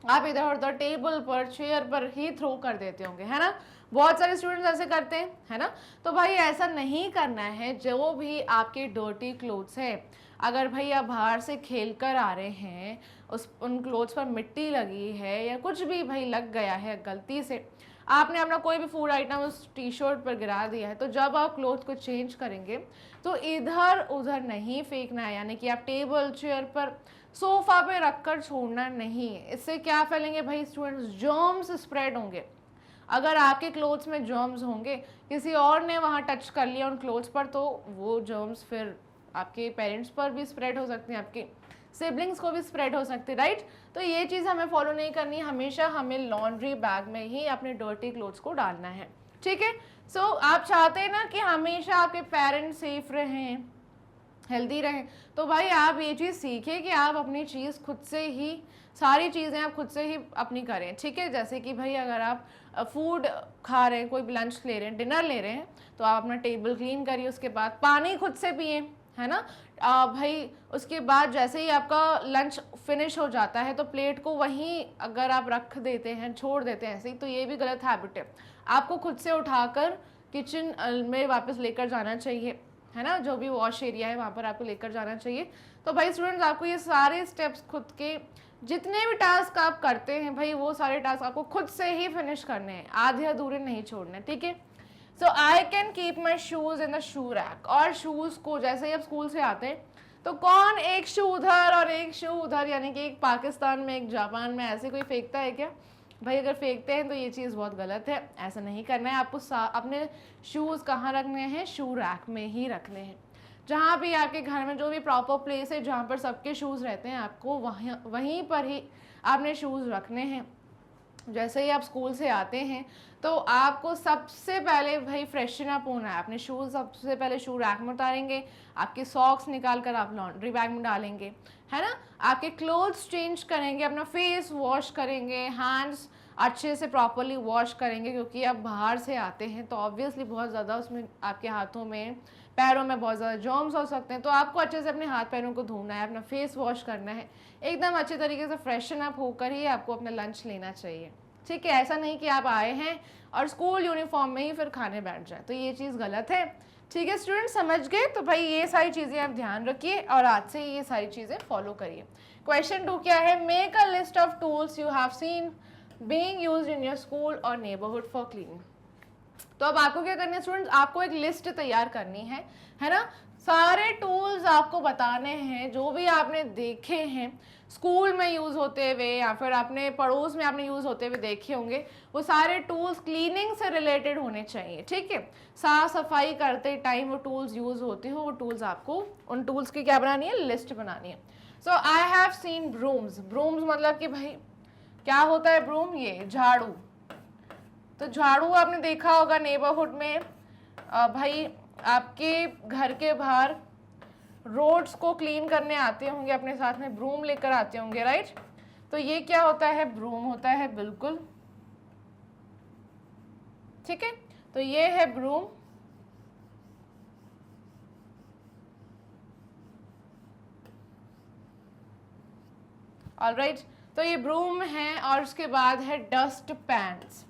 आप इधर उधर टेबल पर, चेयर पर ही थ्रो कर देते होंगे, है ना। बहुत सारे स्टूडेंट्स ऐसे करते हैं, है ना। तो भाई ऐसा नहीं करना है। जो भी आपके डर्टी क्लोथ्स है, अगर भाई आप बाहर से खेल कर आ रहे हैं, उन क्लोथ्स पर मिट्टी लगी है या कुछ भी भाई लग गया है, गलती से आपने अपना कोई भी फूड आइटम उस टी शर्ट पर गिरा दिया है, तो जब आप क्लोथ को चेंज करेंगे तो इधर उधर नहीं फेंकना है, यानी कि आप टेबल, चेयर पर, सोफा पे रखकर छोड़ना नहीं है। इससे क्या फैलेंगे भाई स्टूडेंट्स, जर्म्स स्प्रेड होंगे। अगर आपके क्लोथ्स में जर्म्स होंगे, किसी और ने वहाँ टच कर लिया उन क्लोथ्स पर, तो वो जर्म्स फिर आपके पेरेंट्स पर भी स्प्रेड हो सकते हैं, आपके सिबलिंग्स को भी स्प्रेड हो सकते हैं, राइट। तो ये चीज़ हमें फॉलो नहीं करनी, हमेशा हमें लॉन्ड्री बैग में ही अपने डर्टी क्लोथ्स को डालना है, ठीक है। सो आप चाहते हैं ना कि हमेशा आपके पेरेंट्स सेफ रहें, हेल्दी रहें, तो भाई आप ये चीज़ सीखें कि आप अपनी चीज़ खुद से ही, सारी चीज़ें आप खुद से ही अपनी करें, ठीक है। जैसे कि भाई अगर आप फूड खा रहे हैं, कोई लंच ले रहे हैं, डिनर ले रहे हैं, तो आप अपना टेबल क्लीन करिए, उसके बाद पानी खुद से पिए, है ना। भाई उसके बाद जैसे ही आपका लंच फिनिश हो जाता है, तो प्लेट को वहीं अगर आप रख देते हैं, छोड़ देते हैं ऐसे ही, तो ये भी गलत हैबिट है। आपको खुद से उठाकर किचन में वापस लेकर जाना चाहिए, है ना। जो भी वॉश एरिया है वहाँ पर आपको लेकर जाना चाहिए। तो भाई स्टूडेंट्स, आपको ये सारे स्टेप्स खुद के जितने भी टास्क आप करते हैं भाई, वो सारे टास्क आपको खुद से ही फिनिश करने हैं, आधे अधूरे नहीं छोड़ने, ठीक है। So I can keep my shoes in the shoe rack. और शूज़ को जैसे ही आप स्कूल से आते हैं, तो कौन एक शू उधर और एक शू उधर, यानी कि एक पाकिस्तान में एक जापान में, ऐसे कोई फेंकता है क्या भाई? अगर फेंकते हैं तो ये चीज़ बहुत गलत है, ऐसा नहीं करना है आपको। अपने शूज़ कहाँ रखने हैं, शू रैक में ही रखने हैं। जहाँ भी आपके घर में जो भी प्रॉपर प्लेस है जहाँ पर सबके शूज़ रहते हैं, आपको वहीं पर ही आपने शूज़ रखने हैं। जैसे ही आप स्कूल से आते हैं, तो आपको सबसे पहले भाई फ्रेशन अप होना है। अपने शूज़ सबसे पहले शू रैक में उतारेंगे, आपके सॉक्स निकाल कर आप लॉन्ड्री बैग में डालेंगे, है ना। आपके क्लोथ्स चेंज करेंगे, अपना फेस वॉश करेंगे, हैंड्स अच्छे से प्रॉपरली वॉश करेंगे, क्योंकि आप बाहर से आते हैं तो ऑब्वियसली बहुत ज़्यादा उसमें आपके हाथों में, पैरों में बहुत ज़्यादा जर्म्स हो सकते हैं। तो आपको अच्छे से अपने हाथ पैरों को धोना है, अपना फेस वॉश करना है, एकदम अच्छे तरीके से फ्रेशन अप होकर ही आपको अपना लंच लेना चाहिए, ठीक है। ऐसा नहीं कि आप आए हैं और स्कूल यूनिफॉर्म में ही फिर खाने बैठ जाए, तो ये चीज़ गलत है, ठीक है। स्टूडेंट समझ गए? तो भाई ये सारी चीज़ें आप ध्यान रखिए और आज से ये सारी चीज़ें फॉलो करिए। क्वेश्चन 2 क्या है, make a list of tools you have seen being used in your school और नेबरहुड फॉर क्लीनिंग। तो अब आपको क्या करना है स्टूडेंट्स, आपको एक लिस्ट तैयार करनी है ना। सारे टूल्स आपको बताने हैं जो भी आपने देखे हैं स्कूल में यूज़ होते हुए या फिर अपने पड़ोस में आपने यूज़ होते हुए देखे होंगे, वो सारे टूल्स क्लीनिंग से रिलेटेड होने चाहिए, ठीक है। साफ सफाई करते टाइम वो टूल्स यूज़ होते हो, वो टूल्स आपको, उन टूल्स की क्या बनानी है, लिस्ट बनानी है। So I have seen brooms. Brooms मतलब कि भाई क्या होता है ब्रूम, ये झाड़ू। तो झाड़ू आपने देखा होगा नेबरहुड में, भाई आपके घर के बाहर रोड्स को क्लीन करने आते होंगे, अपने साथ में ब्रूम लेकर आते होंगे, राइट। तो ये क्या होता है, ब्रूम होता है, बिल्कुल ठीक है। तो ये है ब्रूम। ऑलराइट, तो ये ब्रूम है। और उसके बाद है डस्ट पैन्स।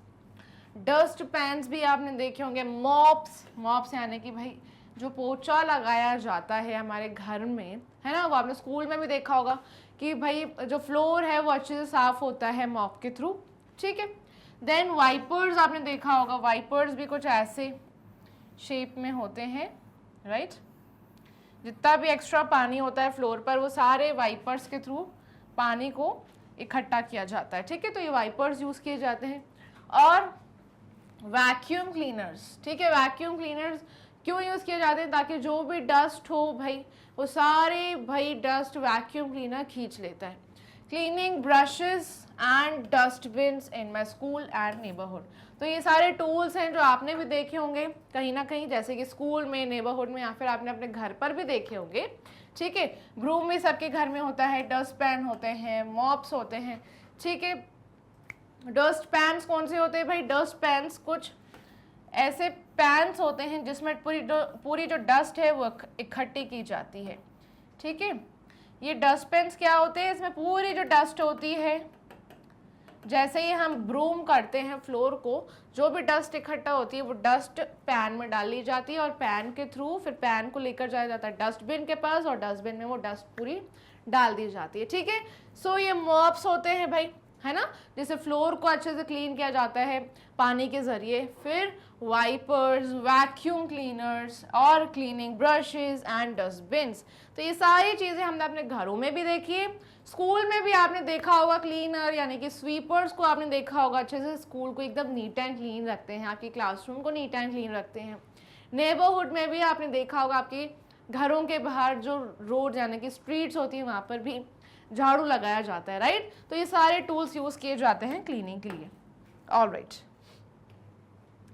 डस्ट पैन्स भी आपने देखे होंगे। मॉप्स, मॉप्स यानी कि भाई जो पोछा लगाया जाता है हमारे घर में, है ना, वो आपने स्कूल में भी देखा होगा कि भाई जो फ्लोर है वो अच्छे से साफ होता है मॉप के थ्रू, ठीक है। देन वाइपर्स आपने देखा होगा। वाइपर्स भी कुछ ऐसे शेप में होते हैं, राइट। जितना भी एक्स्ट्रा पानी होता है फ्लोर पर वो सारे वाइपर्स के थ्रू पानी को इकट्ठा किया जाता है, ठीक है। तो ये वाइपर्स यूज़ किए जाते हैं। और वैक्यूम क्लीनर्स, ठीक है, वैक्यूम क्लीनर्स क्यों यूज़ किए जाते हैं? ताकि जो भी डस्ट हो भाई वो सारे भाई डस्ट वैक्यूम क्लीनर खींच लेता है। Cleaning brushes and dustbins in my school and neighbourhood, तो ये सारे टूल्स हैं जो आपने भी देखे होंगे कहीं ना कहीं, जैसे कि स्कूल में, नेबरहुड में, या फिर आपने अपने घर पर भी देखे होंगे, ठीक है। ब्रूम भी सबके घर में होता है, डस्ट पैन होते हैं, मॉप्स होते हैं, ठीक है। डस्ट पैन्स कौन से होते हैं भाई? डस्ट पैन्स कुछ ऐसे पैन्स होते हैं जिसमें पूरी जो डस्ट है वो इकट्ठी की जाती है, ठीक है। ये डस्ट पैन्स क्या होते हैं? इसमें पूरी जो डस्ट होती है, जैसे ही हम ब्रूम करते हैं फ्लोर को, जो भी डस्ट इकट्ठा होती है वो डस्ट पैन में डाली जाती है और पैन के थ्रू फिर पैन को लेकर जाया जाता है डस्टबिन के पास और डस्टबिन में वो डस्ट पूरी डाल दी जाती है, ठीक है। सो ये मॉप्स होते हैं भाई, है ना, जिससे फ्लोर को अच्छे से क्लीन किया जाता है पानी के ज़रिए। फिर वाइपर्स, वैक्यूम क्लीनर्स और क्लीनिंग ब्रशेस एंड डस्टबिन्स, तो ये सारी चीज़ें हमने अपने घरों में भी देखी है, स्कूल में भी आपने देखा होगा। क्लीनर यानी कि स्वीपर्स को आपने देखा होगा, अच्छे से स्कूल को एकदम नीट एंड क्लीन रखते हैं, आपकी क्लासरूम को नीट एंड क्लीन रखते हैं। नेबरहुड में भी आपने देखा होगा, आपके घरों के बाहर जो रोड यानी कि स्ट्रीट्स होती हैं वहाँ पर भी झाड़ू लगाया जाता है, राइट। तो ये सारे टूल्स यूज़ किए जाते हैं क्लीनिंग के लिए। ऑलराइट,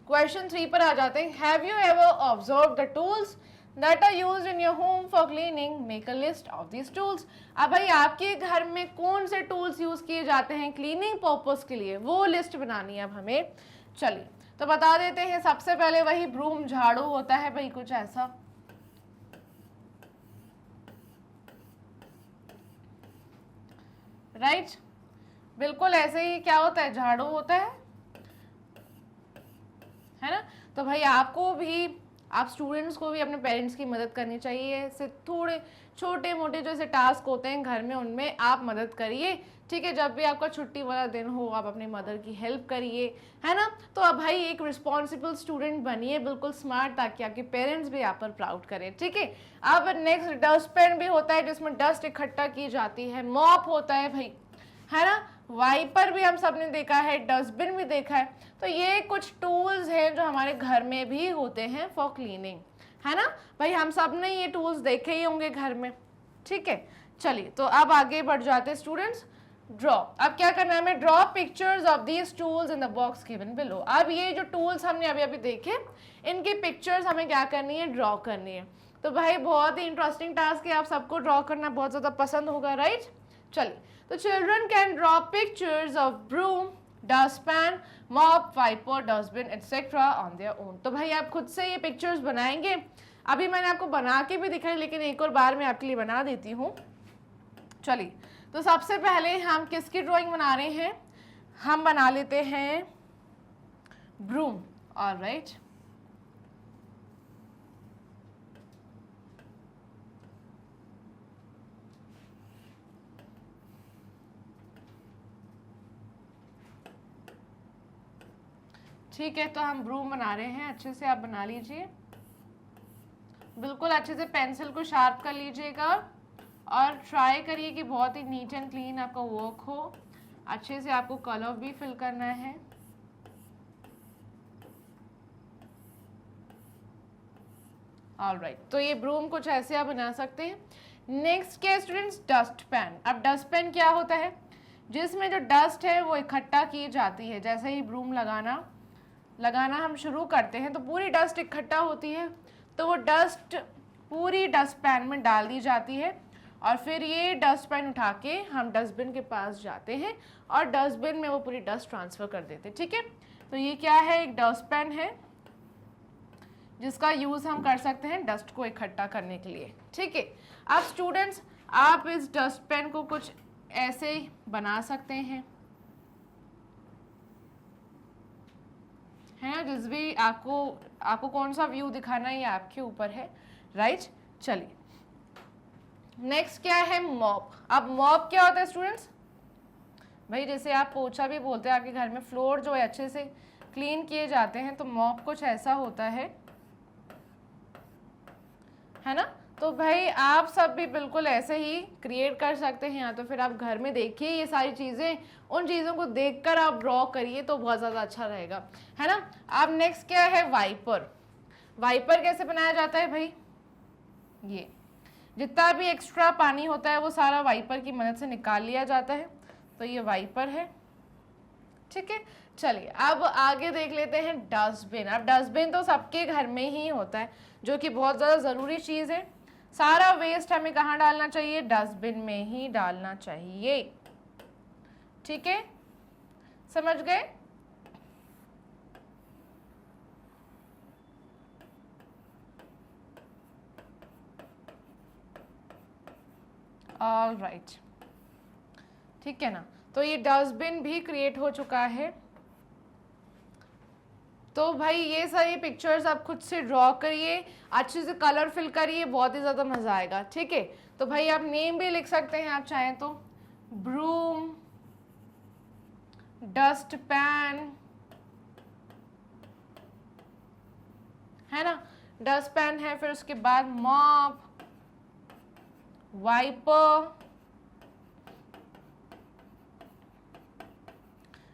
क्वेश्चन 3 पर आ जाते हैं। Have you ever observe the tools that are used in your home for cleaning, make a list of this tools. अब भाई आपके घर में कौन से टूल्स यूज किए जाते हैं क्लीनिंग पर्पस के लिए, वो लिस्ट बनानी है अब हमें। चलिए तो बता देते हैं। सबसे पहले वही ब्रूम, झाड़ू होता है भाई कुछ ऐसा, राइट, बिल्कुल ऐसे ही क्या होता है, झाड़ू होता है ना। तो भाई आपको भी, आप स्टूडेंट्स को भी अपने पेरेंट्स की मदद करनी चाहिए। ऐसे थोड़े छोटे मोटे जो ऐसे टास्क होते हैं घर में उनमें आप मदद करिए, ठीक है। जब भी आपका छुट्टी वाला दिन हो आप अपनी मदर की हेल्प करिए, है ना। तो अब भाई एक रिस्पॉन्सिबल स्टूडेंट बनिए, बिल्कुल स्मार्ट, ताकि आपके पेरेंट्स भी आप पर प्राउड करें, ठीक है। अब नेक्स्ट डस्टबिन भी होता है जिसमें डस्ट इकट्ठा की जाती है, मॉप होता है भाई, है ना, वाइपर भी हम सब ने देखा है, डस्टबिन भी देखा है। तो ये कुछ टूल्स हैं जो हमारे घर में भी होते हैं फॉर क्लीनिंग, है ना भाई। हम सब ने ये टूल्स देखे ही होंगे घर में, ठीक है। चलिए तो अब आगे बढ़ जाते हैं स्टूडेंट्स। ड्रॉ, अब क्या करना है हमें? Draw pictures of these tools in the box given below. अब ये जो टूल्स हमने अभी अभी देखे, इनकी पिक्चर्स हमें क्या करनी है? ड्रॉ करनी है। तो भाई बहुत ही इंटरेस्टिंग टास्क है, आप सबको ड्रॉ करना बहुत ज़्यादा पसंद होगा, राइट। चलिए तो children can draw pictures of broom, dustpan, mop, wiper, dustbin etcetera on their own. तो भाई आप खुद से ये पिक्चर्स बनाएंगे। अभी मैंने आपको बना के भी दिखाई, लेकिन एक और बार मैं आपके लिए बना देती हूँ। चलिए तो सबसे पहले हम किसकी ड्राइंग बना रहे हैं? हम बना लेते हैं ब्रूम, ऑलराइट। ठीक है, तो हम ब्रूम बना रहे हैं, अच्छे से आप बना लीजिए, बिल्कुल अच्छे से पेंसिल को शार्प कर लीजिएगा और ट्राई करिए कि बहुत ही नीट एंड क्लीन आपका वर्क हो। अच्छे से आपको कलर भी फिल करना है। ऑलराइट, तो ये ब्रूम कुछ ऐसे आप बना सकते हैं। नेक्स्ट क्या स्टूडेंट्स? Dust pan. अब डस्ट पैन क्या होता है? जिसमें जो डस्ट है वो इकट्ठा की जाती है। जैसे ही ब्रूम लगाना हम शुरू करते हैं तो पूरी डस्ट इकट्ठा होती है, तो वो डस्ट पूरी डस्ट पैन में डाल दी जाती है और फिर ये डस्ट पैन उठा के हम डस्टबिन के पास जाते हैं और डस्टबिन में वो पूरी डस्ट ट्रांसफ़र कर देते हैं, ठीक है। तो ये क्या है? एक डस्ट पैन है जिसका यूज़ हम कर सकते हैं डस्ट को इकट्ठा करने के लिए, ठीक है। अब स्टूडेंट्स आप इस डस्ट पैन को कुछ ऐसे बना सकते हैं, है ना। जिस भी आपको कौन सा व्यू दिखाना है ये आपके ऊपर है, राइट। चलिए नेक्स्ट क्या है? मॉप। अब मॉप क्या होता है स्टूडेंट्स? भाई जैसे आप पोछा भी बोलते हैं, आपके घर में फ्लोर जो है अच्छे से क्लीन किए जाते हैं, तो मॉप कुछ ऐसा होता है ना। तो भाई आप सब भी बिल्कुल ऐसे ही क्रिएट कर सकते हैं, या तो फिर आप घर में देखिए ये सारी चीज़ें, उन चीज़ों को देखकर आप ड्रॉ करिए तो बहुत ज़्यादा अच्छा रहेगा, है ना। अब नेक्स्ट क्या है, वाइपर। वाइपर कैसे बनाया जाता है भाई, ये जितना भी एक्स्ट्रा पानी होता है वो सारा वाइपर की मदद से निकाल लिया जाता है, तो ये वाइपर है, ठीक है। चलिए अब आगे देख लेते हैं डस्टबिन। अब डस्टबिन तो सबके घर में ही होता है, जो कि बहुत ज़्यादा ज़रूरी चीज़ है। सारा वेस्ट हमें कहाँ डालना चाहिए, डस्टबिन में ही डालना चाहिए, ठीक है, समझ गए। ऑल राइट, ठीक है ना। तो ये डस्टबिन भी क्रिएट हो चुका है। तो भाई ये सारी पिक्चर्स आप खुद से ड्रॉ करिए, अच्छे से कलर फिल करिए, बहुत ही ज़्यादा मज़ा आएगा, ठीक है। तो भाई आप नेम भी लिख सकते हैं आप चाहें तो, ब्रूम, डस्ट पैन, है ना, डस्ट पैन है, फिर उसके बाद मॉप, वाइपर,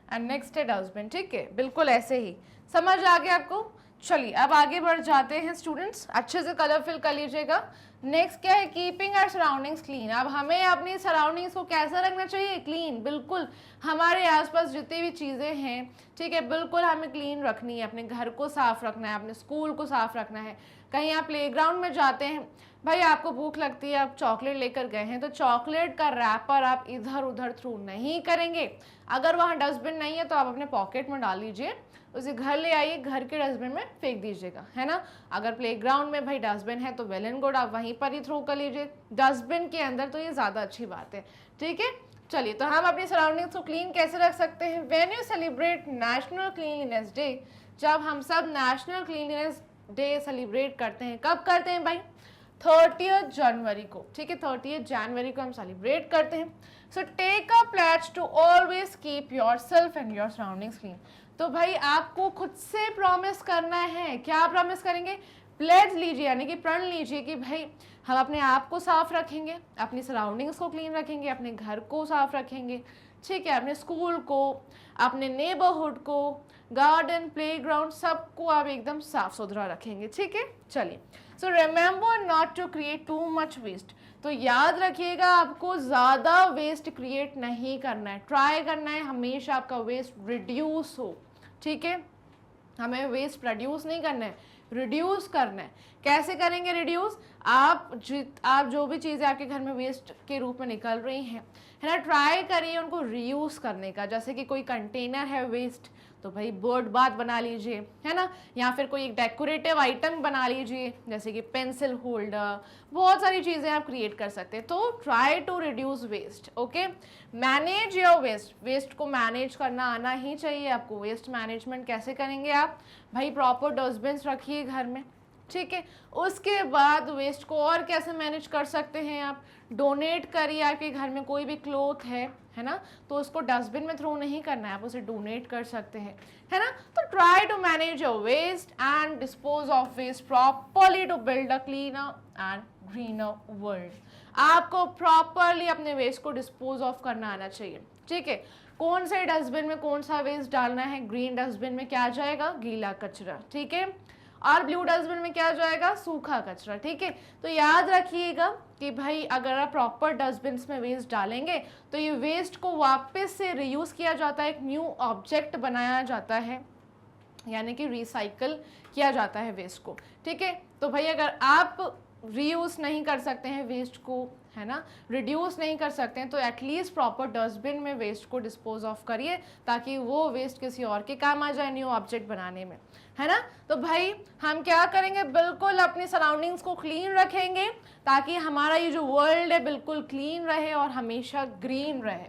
एंड नेक्स्ट है डस्टबिन, ठीक है, बिल्कुल ऐसे ही। समझ आ गया आपको। चलिए अब आगे बढ़ जाते हैं स्टूडेंट्स, अच्छे से कलर फिल कर लीजिएगा। नेक्स्ट क्या है, कीपिंग आवर सराउंडिंग्स क्लीन। अब हमें अपनी सराउंडिंग्स को कैसा रखना चाहिए, क्लीन, बिल्कुल हमारे आसपास जितनी भी चीज़ें हैं, ठीक है, बिल्कुल हमें क्लीन रखनी है। अपने घर को साफ रखना है, अपने स्कूल को साफ रखना है। कहीं आप प्लेग्राउंड में जाते हैं, भाई आपको भूख लगती है, आप चॉकलेट लेकर गए हैं, तो चॉकलेट का रैपर आप इधर उधर थ्रू नहीं करेंगे। अगर वहाँ डस्टबिन नहीं है तो आप अपने पॉकेट में डाल लीजिए, उसे घर ले आइए, घर के डस्टबिन में फेंक दीजिएगा, है ना। अगर प्लेग्राउंड में भाई डस्टबिन है तो वेल एंड गुड, आप वहीं पर ही थ्रो कर लीजिए डस्टबिन के अंदर, तो ये ज़्यादा अच्छी बात है, ठीक है। चलिए तो हम अपनी सराउंडिंग्स को क्लीन कैसे रख सकते हैं, when you celebrate national cleanliness day. जब हम सब नेशनल क्लीनलीनेस डे सेलिब्रेट करते हैं, कब करते हैं भाई, 30 जनवरी को, ठीक है, 30 जनवरी को हम सेलिब्रेट करते हैं। So take a pledge to always keep yourself and your surroundings clean. तो भाई आपको खुद से प्रॉमिस करना है, क्या प्रॉमिस करेंगे, प्लेज लीजिए, यानी कि प्रण लीजिए कि भाई हम अपने आप को साफ रखेंगे, अपनी सराउंडिंग्स को क्लीन रखेंगे, अपने घर को साफ रखेंगे, ठीक है, अपने स्कूल को, अपने नेबरहुड को, गार्डन, प्लेग्राउंड, सबको आप एकदम साफ सुथरा रखेंगे, ठीक है। चलिए, so remember not to create too much waste. तो याद रखिएगा आपको ज़्यादा वेस्ट क्रिएट नहीं करना है, ट्राई करना है हमेशा आपका वेस्ट रिड्यूस हो, ठीक है। हमें वेस्ट प्रोड्यूस नहीं करना है, रिड्यूस करना है। कैसे करेंगे रिड्यूस, आप जो भी चीज़ें आपके घर में वेस्ट के रूप में निकल रही हैं, है ना, ट्राई करिए उनको रीयूज़ करने का। जैसे कि कोई कंटेनर है वेस्ट, तो भाई बर्ड बाथ बना लीजिए, है ना, या फिर कोई एक डेकोरेटिव आइटम बना लीजिए, जैसे कि पेंसिल होल्डर, बहुत सारी चीज़ें आप क्रिएट कर सकते हैं। तो try to reduce waste, okay. Manage your waste, waste को मैनेज करना आना ही चाहिए आपको। वेस्ट मैनेजमेंट कैसे करेंगे आप, भाई प्रॉपर डस्टबिन रखिए घर में, ठीक है। उसके बाद वेस्ट को और कैसे मैनेज कर सकते हैं आप, डोनेट करिए। आपके घर में कोई भी क्लोथ है ना, तो उसको डस्टबिन में थ्रो नहीं करना है, आप उसे डोनेट कर सकते हैं, है ना। तो try to manage your waste and dispose of waste properly to build a cleaner and greener world. आपको प्रॉपरली अपने वेस्ट को डिस्पोज ऑफ करना आना चाहिए, ठीक है। कौन से डस्टबिन में कौन सा वेस्ट डालना है, ग्रीन डस्टबिन में क्या जाएगा, गीला कचरा, ठीक है, और ब्लू डस्टबिन में क्या जाएगा, सूखा कचरा, ठीक है। तो याद रखिएगा कि भाई अगर आप प्रॉपर डस्टबिन में वेस्ट डालेंगे तो ये वेस्ट को वापस से रीयूज़ किया जाता है, एक न्यू ऑब्जेक्ट बनाया जाता है, यानी कि रिसाइकल किया जाता है वेस्ट को, ठीक है। तो भाई अगर आप रीयूज़ नहीं कर सकते हैं वेस्ट को, है ना, रिड्यूस नहीं कर सकते हैं, तो एटलीस्ट प्रॉपर डस्टबिन में वेस्ट को डिस्पोज ऑफ करिए, ताकि वो वेस्ट किसी और के काम आ जाए न्यू ऑब्जेक्ट बनाने में, है ना। तो भाई हम क्या करेंगे, बिल्कुल अपनी सराउंडिंग्स को क्लीन रखेंगे, ताकि हमारा ये जो वर्ल्ड है बिल्कुल क्लीन रहे और हमेशा ग्रीन रहे।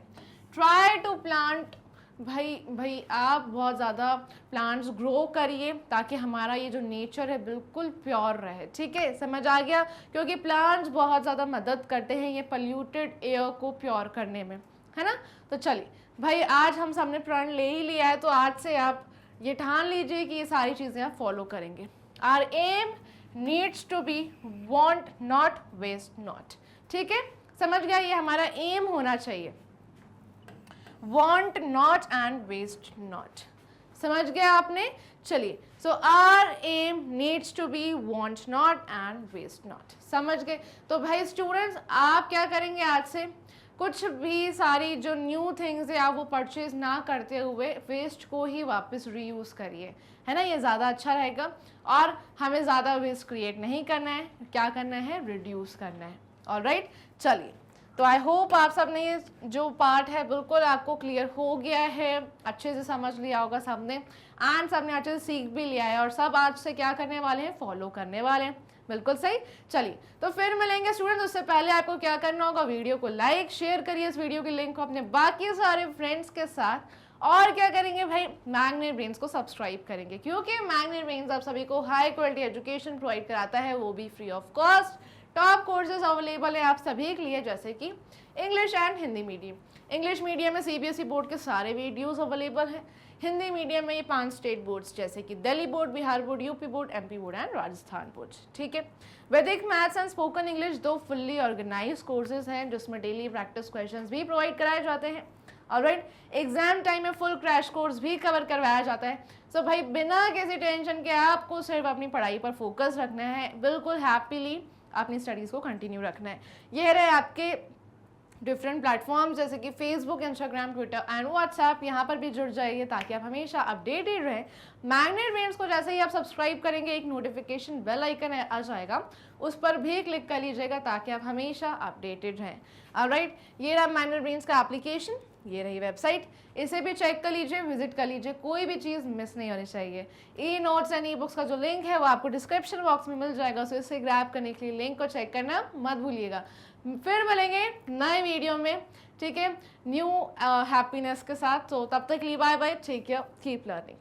ट्राई टू प्लांट, भाई आप बहुत ज़्यादा प्लांट्स ग्रो करिए, ताकि हमारा ये जो नेचर है बिल्कुल प्योर रहे, ठीक है, समझ आ गया। क्योंकि प्लांट्स बहुत ज़्यादा मदद करते हैं ये पोल्यूटेड एयर को प्योर करने में, है ना। तो चलिए भाई आज हम सबने प्रण ले ही लिया है, तो आज से आप ये ठान लीजिए कि ये सारी चीज़ें आप फॉलो करेंगे। Our aim needs to be, want not, waste not. ठीक है, समझ गया, ये हमारा एम होना चाहिए, want not and waste not. समझ गया आपने? चलिए, so our aim needs to be, want not and waste not. समझ गए? तो भाई स्टूडेंट्स, आप क्या करेंगे, आज से कुछ भी सारी जो न्यू थिंग्स है आप वो परचेज ना करते हुए वेस्ट को ही वापस रीयूज़ करिए, है ना, ये ज़्यादा अच्छा रहेगा। और हमें ज़्यादा वेस्ट क्रिएट नहीं करना है, क्या करना है, रिड्यूस करना है। ऑलराइट, चलिए, तो आई होप आप सब ने ये जो पार्ट है बिल्कुल आपको क्लियर हो गया है, अच्छे से समझ लिया होगा सबने, एंड सबने अच्छे से सीख भी लिया है, और सब आज से क्या करने वाले हैं, फॉलो करने वाले हैं। बिल्कुल सही। चलिए, तो फिर मिलेंगे स्टूडेंट्स, उससे पहले आपको क्या करना होगा, वीडियो को लाइक शेयर करिए, इस वीडियो की लिंक को अपने बाकी सारे फ्रेंड्स के साथ, और क्या करेंगे भाई, मैग्नेट ब्रेन्स को सब्सक्राइब करेंगे, क्योंकि मैग्नेट ब्रेन्स आप सभी को हाई क्वालिटी एजुकेशन प्रोवाइड कराता है, वो भी free of cost. Top courses available है आप सभी के लिए, जैसे कि English and Hindi medium. English medium में सीबीएसई बोर्ड के सारे वीडियोस अवेलेबल हैं, हिंदी मीडियम में ये 5 स्टेट बोर्ड्स जैसे कि Delhi board, Bihar board, UP board, MP board and Rajasthan board. ठीक है, Vedic maths and spoken English 2 fully organise courses हैं, जिसमें डेली प्रैक्टिस क्वेश्चंस भी प्रोवाइड कराए जाते हैं। ऑलराइट, एग्जाम टाइम में फुल क्रैश कोर्स भी कवर करवाया जाता है। सो भाई, बिना किसी टेंशन के आपको सिर्फ अपनी पढ़ाई पर फोकस रखना है, बिल्कुल हैप्पीली अपनी स्टडीज़ को कंटिन्यू रखना है। ये रहे आपके डिफरेंट प्लेटफॉर्म्स जैसे कि Facebook, Instagram, Twitter and WhatsApp, यहाँ पर भी जुड़ जाइए ताकि आप हमेशा अपडेटेड रहें। मैग्नेट ब्रेन्स को जैसे ही आप सब्सक्राइब करेंगे, एक नोटिफिकेशन बेल आइकन आ जाएगा, उस पर भी क्लिक कर लीजिएगा ताकि आप हमेशा अपडेटेड रहें। ऑलराइट, ये रहा मैग्नेट ब्रेन्स का एप्लीकेशन, ये रही वेबसाइट, इसे भी चेक कर लीजिए, विजिट कर लीजिए, कोई भी चीज़ मिस नहीं होनी चाहिए। E notes and e books का जो लिंक है वो आपको डिस्क्रिप्शन बॉक्स में मिल जाएगा, सो इसे ग्रैब करने के लिए लिंक को चेक करना मत भूलिएगा। फिर मिलेंगे नए वीडियो में, ठीक है, न्यू हैप्पीनेस के साथ। तो तब तक के लिए bye bye, take care, keep learning.